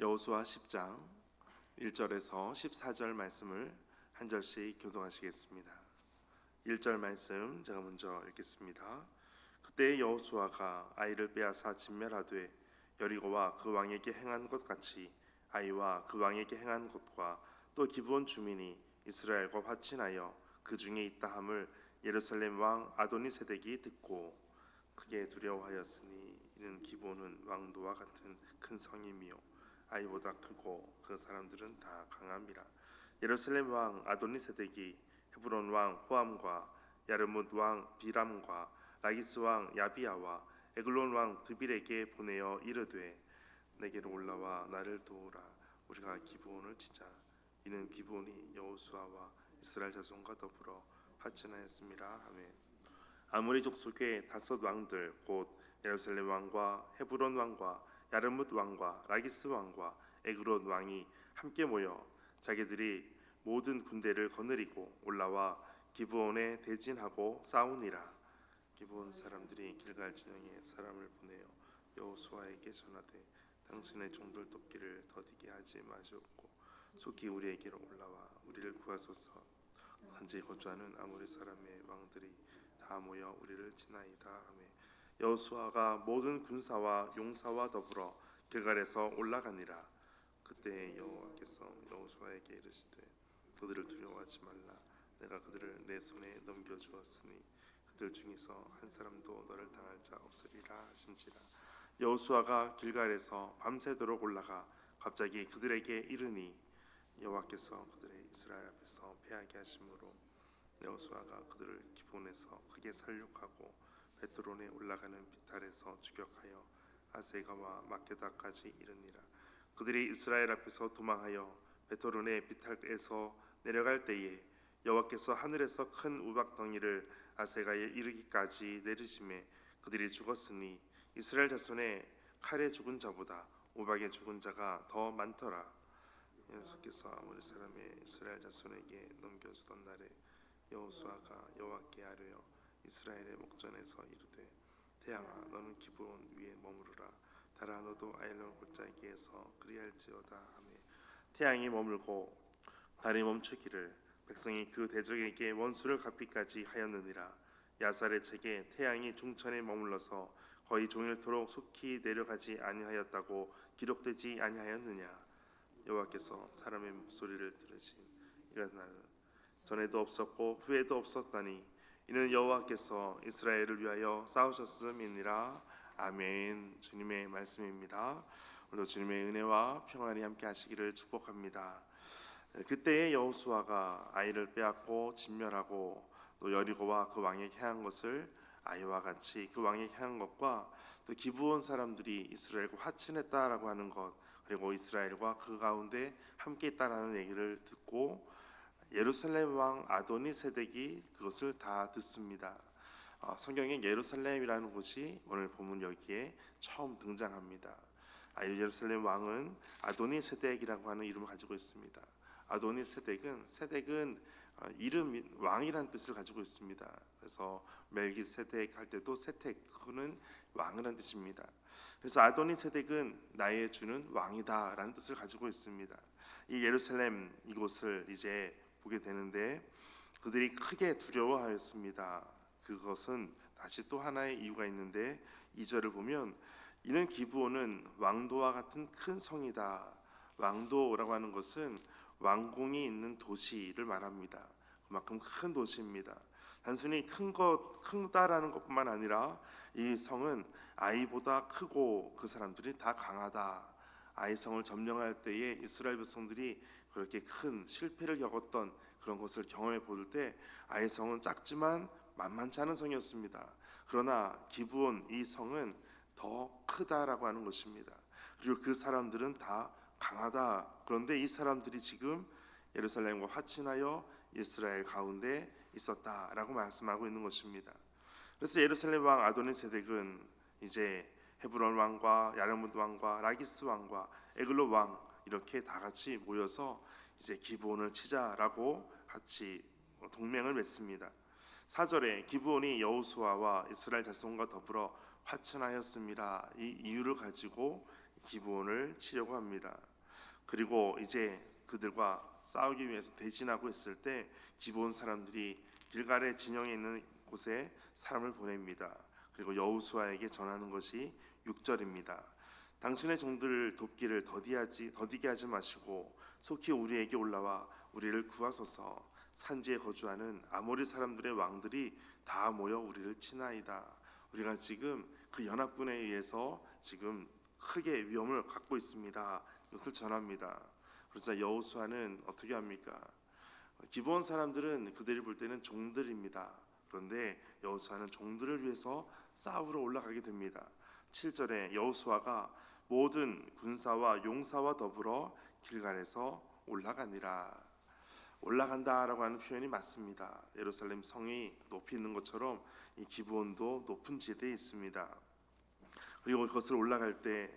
여호수아 10장 1절에서 14절 말씀을 한 절씩 교독하시겠습니다. 1절 말씀 제가 먼저 읽겠습니다. 그때 여호수아가 아이를 빼앗아 진멸하되 여리고와 그 왕에게 행한 것 같이 아이와 그 왕에게 행한 것과 또 기브온 주민이 이스라엘과 화친하여 그 중에 있다 함을 예루살렘 왕 아도니세덱이 듣고 크게 두려워하였으니 이는 기브온은 왕도와 같은 큰 성임이요 아이보다 크고 그 사람들은 다 강함이라. 예루살렘 왕 아도니세덱이 헤브론 왕 호암과 야르뭇 왕 비람과 라기스 왕 야비야와 에글론 왕 드빌에게 보내어 이르되 내게로 올라와 나를 도우라. 우리가 기브온을 치자. 이는 기브온이 여호수아와 이스라엘 자손과 더불어 화친하였음이라 하매 아모리 족속의 다섯 왕들 곧 예루살렘 왕과 헤브론 왕과 야르뭇 왕과 라기스 왕과 에그론 왕이 함께 모여 자기들이 모든 군대를 거느리고 올라와 기브온에 대진하고 싸우니라. 기브온 사람들이 길갈 진영에 사람을 보내어 여호수아에게 전하되 당신의 종들 돕기를 더디게 하지 마시옵고 속히 우리에게로 올라와 우리를 구하소서. 산지에 거주하는 아모리 사람의 왕들이 다 모여 우리를 치나이다 하며 여호수아가 모든 군사와 용사와 더불어 길갈에서 올라가니라. 그때 여호와께서 여호수아에게 이르시되 그들을 두려워하지 말라. 내가 그들을 내 손에 넘겨주었으니 그들 중에서 한 사람도 너를 당할 자 없으리라 하신지라. 여호수아가 길갈에서 밤새도록 올라가 갑자기 그들에게 이르니 여호와께서 그들의 이스라엘 앞에서 패하게 하심으로 여호수아가 그들을 기브온에서 크게 살육하고 베트론에 올라가는 비탈에서 추격하여 아세가와 마케다까지 이르니라. 그들이 이스라엘 앞에서 도망하여 베트론의 비탈에서 내려갈 때에 여호와께서 하늘에서 큰 우박 덩이를 아세가에 이르기까지 내리심에 그들이 죽었으니 이스라엘 자손의 칼에 죽은 자보다 우박에 죽은 자가 더 많더라. 여호와께서 아모리 사람의 이스라엘 자손에게 넘겨주던 날에 여호수아가 여호와께 아뢰어 이스라엘의 목전에서 이르되 태양아 너는 기브온 위에 머무르라. 달아 너도 아일론 골짜기에서 그리할지어다 하며 태양이 머물고 달이 멈추기를 백성이 그 대적에게 원수를 갚기까지 하였느니라. 야살의 책에 태양이 중천에 머물러서 거의 종일토록 속히 내려가지 아니하였다고 기록되지 아니하였느냐. 여호와께서 사람의 목소리를 들으신 이날은 전에도 없었고 후에도 없었다니 이는 여호와께서 이스라엘을 위하여 싸우셨음이니라. 아멘. 주님의 말씀입니다. 오늘도 주님의 은혜와 평안이 함께 하시기를 축복합니다. 그때의 여호수아가 아이를 빼앗고 진멸하고 또 여리고와 그 왕에게 행한 것을 아이와 같이 그 왕에게 행한 것과 또 기브온 사람들이 이스라엘과 화친했다라고 하는 것 그리고 이스라엘과 그 가운데 함께 있다라는 얘기를 듣고 예루살렘 왕 아도니세덱이 그것을 다 듣습니다. 성경에 예루살렘이라는 곳이 오늘 본문 여기에 처음 등장합니다. 예루살렘 왕은 아도니세덱이라고 하는 이름을 가지고 있습니다. 아도니세덱은 이름 왕이라는 뜻을 가지고 있습니다. 그래서 멜기세덱 할 때도 세덱은 왕이라는 뜻입니다. 그래서 아도니세덱은 나의 주는 왕이다라는 뜻을 가지고 있습니다. 이 예루살렘 이곳을 이제 보게 되는데 그들이 크게 두려워하였습니다. 그것은 다시 또 하나의 이유가 있는데 2절을 보면 이는 기브온은 왕도와 같은 큰 성이다. 왕도라고 하는 것은 왕궁이 있는 도시를 말합니다. 그만큼 큰 도시입니다. 단순히 크다라는 것뿐만 아니라 이 성은 아이보다 크고 그 사람들이 다 강하다. 아이 성을 점령할 때에 이스라엘 백성들이 그렇게 큰 실패를 겪었던 그런 것을 경험해 볼 때 아이 성은 작지만 만만치 않은 성이었습니다. 그러나 기브온 이 성은 더 크다라고 하는 것입니다. 그리고 그 사람들은 다 강하다. 그런데 이 사람들이 지금 예루살렘과 화친하여 이스라엘 가운데 있었다라고 말씀하고 있는 것입니다. 그래서 예루살렘 왕 아도니세덱은 이제 헤브론 왕과 야르뭇 왕과 라기스 왕과 에글론 왕 이렇게 다 같이 모여서 이제 기브온을 치자라고 같이 동맹을 맺습니다. 4절에 기브온이 여호수아와 이스라엘 자손과 더불어 화친하였습니다. 이 이유를 가지고 기브온을 치려고 합니다. 그리고 이제 그들과 싸우기 위해서 대진하고 있을 때 기브온 사람들이 길갈의 진영에 있는 곳에 사람을 보냅니다. 그리고 여호수아에게 전하는 것이 6절입니다. 당신의 종들을 돕기를 더디게 하지 마시고 속히 우리에게 올라와 우리를 구하소서. 산지에 거주하는 아모리 사람들의 왕들이 다 모여 우리를 치나이다. 우리가 지금 그 연합군에 의해서 지금 크게 위험을 갖고 있습니다. 이것을 전합니다. 그래서 여호수아는 어떻게 합니까? 기브온 사람들은 그들이 볼 때는 종들입니다. 그런데 여호수아는 종들을 위해서 싸우러 올라가게 됩니다. 7절에 여호수아가 모든 군사와 용사와 더불어 길갈에서 올라가니라. 올라간다라고 하는 표현이 맞습니다. 예루살렘 성이 높이 있는 것처럼 이 기브온도 높은 지대에 있습니다. 그리고 그것을 올라갈 때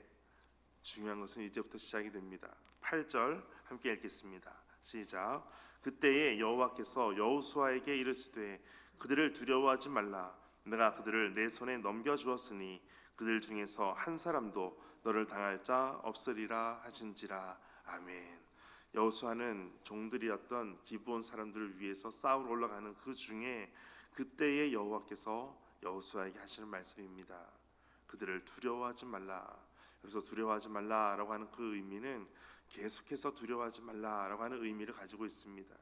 중요한 것은 이제부터 시작이 됩니다. 8절 함께 읽겠습니다. 시작. 그때에 여호와께서 여호수아에게 이르시되 그들을 두려워하지 말라. 내가 그들을 내 손에 넘겨주었으니 그들 중에서 한 사람도 너를 당할 자 없으리라 하신지라. 아멘. 여호수아는 종들이었던 기브온 사람들을 위해서 싸우러 올라가는 그 중에 그때에 여호와께서 여호수아에게 하시는 말씀입니다. 그들을 두려워하지 말라. 여기서 두려워하지 말라라고 하는 그 의미는 계속해서 두려워하지 말라라고 하는 의미를 가지고 있습니다.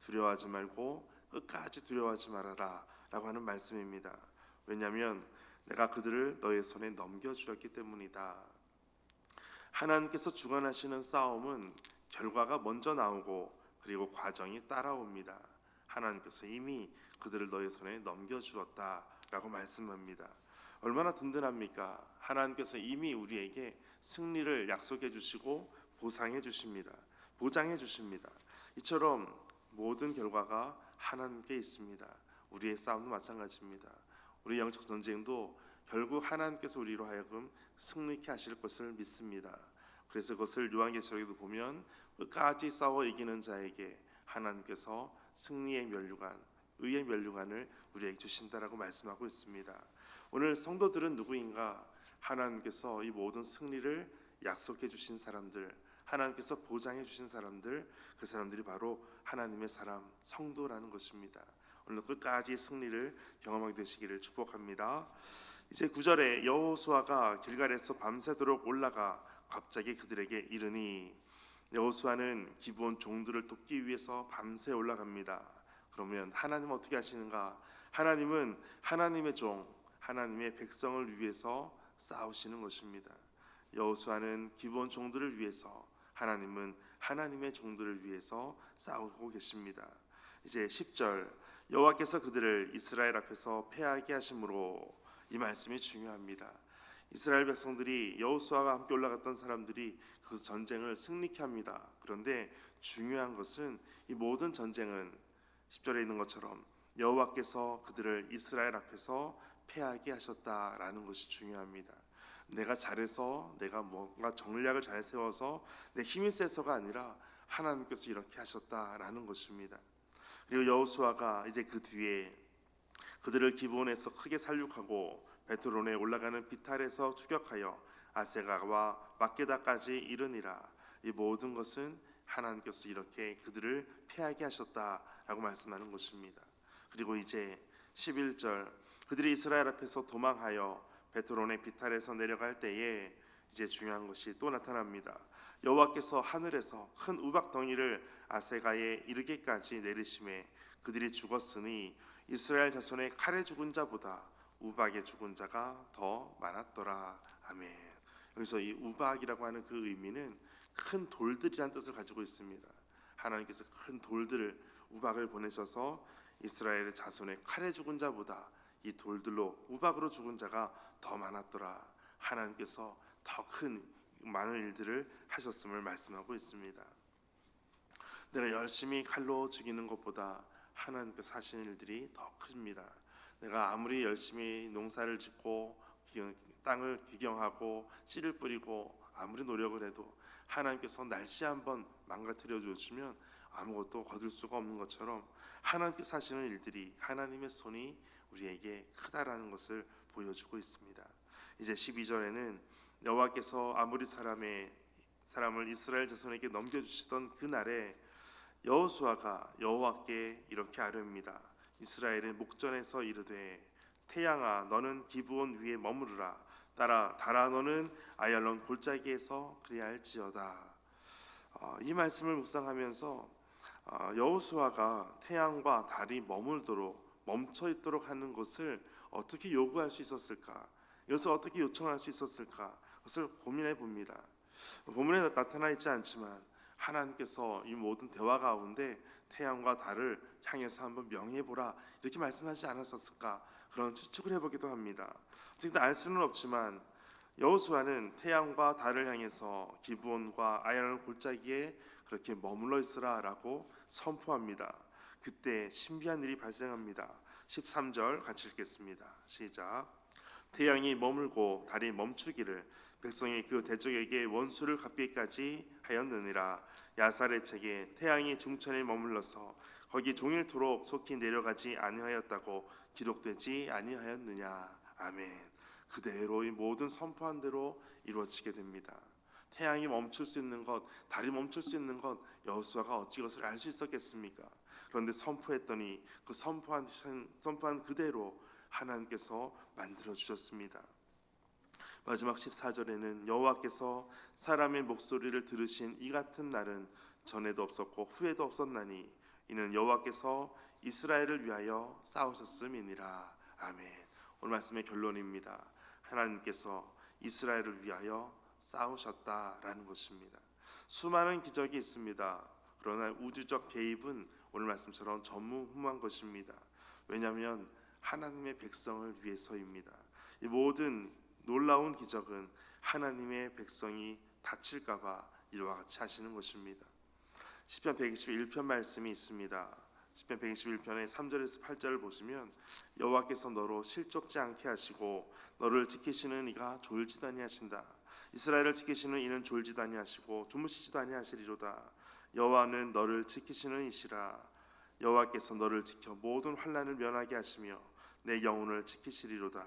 두려워하지 말고 끝까지 두려워하지 말아라 라고 하는 말씀입니다. 왜냐하면 내가 그들을 너의 손에 넘겨주었기 때문이다. 하나님께서 주관하시는 싸움은 결과가 먼저 나오고 그리고 과정이 따라옵니다. 하나님께서 이미 그들을 너의 손에 넘겨주었다라고 말씀합니다. 얼마나 든든합니까? 하나님께서 이미 우리에게 승리를 약속해 주시고 보상해 주십니다. 보장해 주십니다. 이처럼 모든 결과가 하나님께 있습니다. 우리의 싸움도 마찬가지입니다. 우리 영적 전쟁도 결국 하나님께서 우리로 하여금 승리케 하실 것을 믿습니다. 그래서 그것을 요한계시록에도 보면 끝까지 싸워 이기는 자에게 하나님께서 승리의 면류관, 의의 면류관을 우리에게 주신다라고 말씀하고 있습니다. 오늘 성도들은 누구인가? 하나님께서 이 모든 승리를 약속해 주신 사람들, 하나님께서 보장해 주신 사람들, 그 사람들이 바로 하나님의 사람, 성도라는 것입니다. 오늘 끝까지 승리를 경험하게 되시기를 축복합니다. 이제 9절에 여호수아가 길갈에서 밤새도록 올라가 갑자기 그들에게 이르니, 여호수아는 기브온 종들을 돕기 위해서 밤새 올라갑니다. 그러면 하나님은 어떻게 하시는가? 하나님은 하나님의 종, 하나님의 백성을 위해서 싸우시는 것입니다. 여호수아는 기브온 종들을 위해서, 하나님은 하나님의 종들을 위해서 싸우고 계십니다. 이제 10절, 여호와께서 그들을 이스라엘 앞에서 패하게 하심으로, 이 말씀이 중요합니다. 이스라엘 백성들이 여호수아와 함께 올라갔던 사람들이 그 전쟁을 승리케 합니다. 그런데 중요한 것은 이 모든 전쟁은 10절에 있는 것처럼 여호와께서 그들을 이스라엘 앞에서 패하게 하셨다라는 것이 중요합니다. 내가 잘해서, 내가 뭔가 전략을 잘 세워서, 내 힘이 세서가 아니라 하나님께서 이렇게 하셨다라는 것입니다. 그리고 여호수아가 이제 그 뒤에 그들을 기브온에서 크게 살육하고 베트론에 올라가는 비탈에서 추격하여 아세가와 막게다까지 이르니라. 이 모든 것은 하나님께서 이렇게 그들을 패하게 하셨다라고 말씀하는 것입니다. 그리고 이제 11절, 그들이 이스라엘 앞에서 도망하여 베트론의 비탈에서 내려갈 때에 이제 중요한 것이 또 나타납니다. 여호와께서 하늘에서 큰 우박 덩이를 아세가에 이르게까지 내리심에 그들이 죽었으니 이스라엘 자손의 칼에 죽은 자보다 우박에 죽은 자가 더 많았더라. 아멘. 여기서 이 우박이라고 하는 그 의미는 큰 돌들이라는 뜻을 가지고 있습니다. 하나님께서 큰 돌들을, 우박을 보내셔서 이스라엘의 자손의 칼에 죽은 자보다 이 돌들로, 우박으로 죽은 자가 더 많았더라. 하나님께서 더 큰 많은 일들을 하셨음을 말씀하고 있습니다. 내가 열심히 칼로 죽이는 것보다 하나님께서 하시는 일들이 더 큽니다. 내가 아무리 열심히 농사를 짓고 땅을 기경하고 씨를 뿌리고 아무리 노력을 해도 하나님께서 날씨 한번 망가뜨려 주시면 아무것도 거둘 수가 없는 것처럼 하나님께서 하시는 일들이, 하나님의 손이 우리에게 크다라는 것을 보여주고 있습니다. 이제 12절에는 여호와께서 아모리 사람의 사람을 이스라엘 자손에게 넘겨주시던 그날에 여호수아가 여호와께 이렇게 아뢰옵니다. 이스라엘의 목전에서 이르되 태양아 너는 기브온 위에 머무르라 달아 너는 아얄론 골짜기에서 그래야 할지어다. 이 말씀을 묵상하면서 여호수아가 태양과 달이 멈춰 있도록 하는 것을 어떻게 요구할 수 있었을까? 이것을 어떻게 요청할 수 있었을까? 그것을 고민해 봅니다. 본문에 나타나 있지 않지만 하나님께서 이 모든 대화 가운데 태양과 달을 향해서 한번 명해보라 이렇게 말씀하지 않았었을까? 그런 추측을 해보기도 합니다. 어쨌든 알 수는 없지만 여호수아는 태양과 달을 향해서 기브온과 아얄론 골짜기에 그렇게 머물러 있으라라고 선포합니다. 그때 신비한 일이 발생합니다. 13절 같이 읽겠습니다. 시작. 태양이 머물고 달이 멈추기를 백성이 그 대적에게 원수를 갚기까지 하였느니라. 야살의 책에 태양이 중천에 머물러서 거기 종일토록 속히 내려가지 아니하였다고 기록되지 아니하였느냐. 아멘. 그대로 이 모든 선포한 대로 이루어지게 됩니다. 태양이 멈출 수 있는 것, 달이 멈출 수 있는 것 여호수아가 어찌 그것을 알 수 있었겠습니까? 그런데 선포했더니 그 선포한 그대로 하나님께서 만들어 주셨습니다. 마지막 14절에는 여호와께서 사람의 목소리를 들으신 이 같은 날은 전에도 없었고 후에도 없었나니 이는 여호와께서 이스라엘을 위하여 싸우셨음이니라. 아멘. 오늘 말씀의 결론입니다. 하나님께서 이스라엘을 위하여 싸우셨다라는 것입니다. 수많은 기적이 있습니다. 그러나 우주적 개입은 오늘 말씀처럼 전무후무한 것입니다. 왜냐하면 하나님의 백성을 위해서입니다. 이 모든 놀라운 기적은 하나님의 백성이 다칠까 봐 이와 같이 하시는 것입니다. 시편 121편 말씀이 있습니다. 시편 121편의 3절에서 8절을 보시면 여호와께서 너로 실족지 않게 하시고 너를 지키시는 이가 졸지도 아니하신다. 이스라엘을 지키시는 이는 졸지도 아니하시고 주무시지도 아니하시리로다. 여호와는 너를 지키시는 이시라. 여호와께서 너를 지켜 모든 환난을 면하게 하시며 내 영혼을 지키시리로다.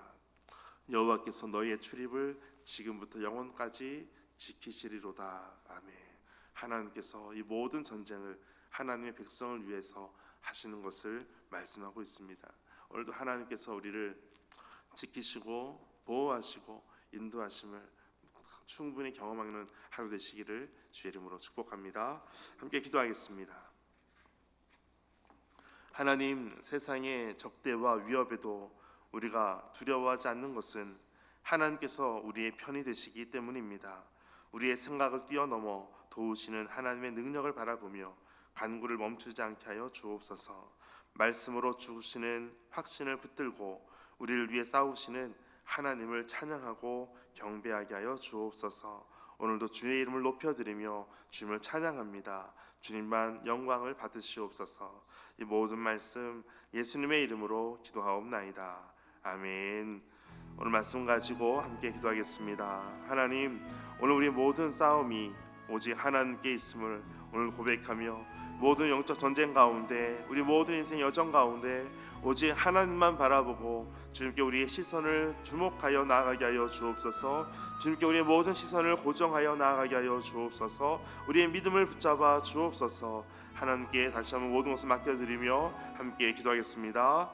여호와께서 너희의 출입을 지금부터 영원까지 지키시리로다. 아멘. 하나님께서 이 모든 전쟁을 하나님의 백성을 위해서 하시는 것을 말씀하고 있습니다. 오늘도 하나님께서 우리를 지키시고 보호하시고 인도하심을 충분히 경험하는 하루 되시기를 주의 이름으로 축복합니다. 함께 기도하겠습니다. 하나님, 세상의 적대와 위협에도 우리가 두려워하지 않는 것은 하나님께서 우리의 편이 되시기 때문입니다. 우리의 생각을 뛰어넘어 도우시는 하나님의 능력을 바라보며 간구를 멈추지 않게 하여 주옵소서. 말씀으로 주시는 확신을 붙들고 우리를 위해 싸우시는 하나님을 찬양하고 경배하게 하여 주옵소서. 오늘도 주의 이름을 높여드리며 주님을 찬양합니다. 주님만 영광을 받으시옵소서. 이 모든 말씀 예수님의 이름으로 기도하옵나이다. 아멘. 오늘 말씀 가지고 함께 기도하겠습니다. 하나님, 오늘 우리 모든 싸움이 오직 하나님께 있음을 오늘 고백하며 모든 영적 전쟁 가운데 우리 모든 인생 여정 가운데 오직 하나님만 바라보고 주님께 우리의 시선을 주목하여 나아가게 하여 주옵소서. 주님께 우리의 모든 시선을 고정하여 나아가게 하여 주옵소서. 우리의 믿음을 붙잡아 주옵소서. 하나님께 다시 한번 모든 것을 맡겨드리며 함께 기도하겠습니다.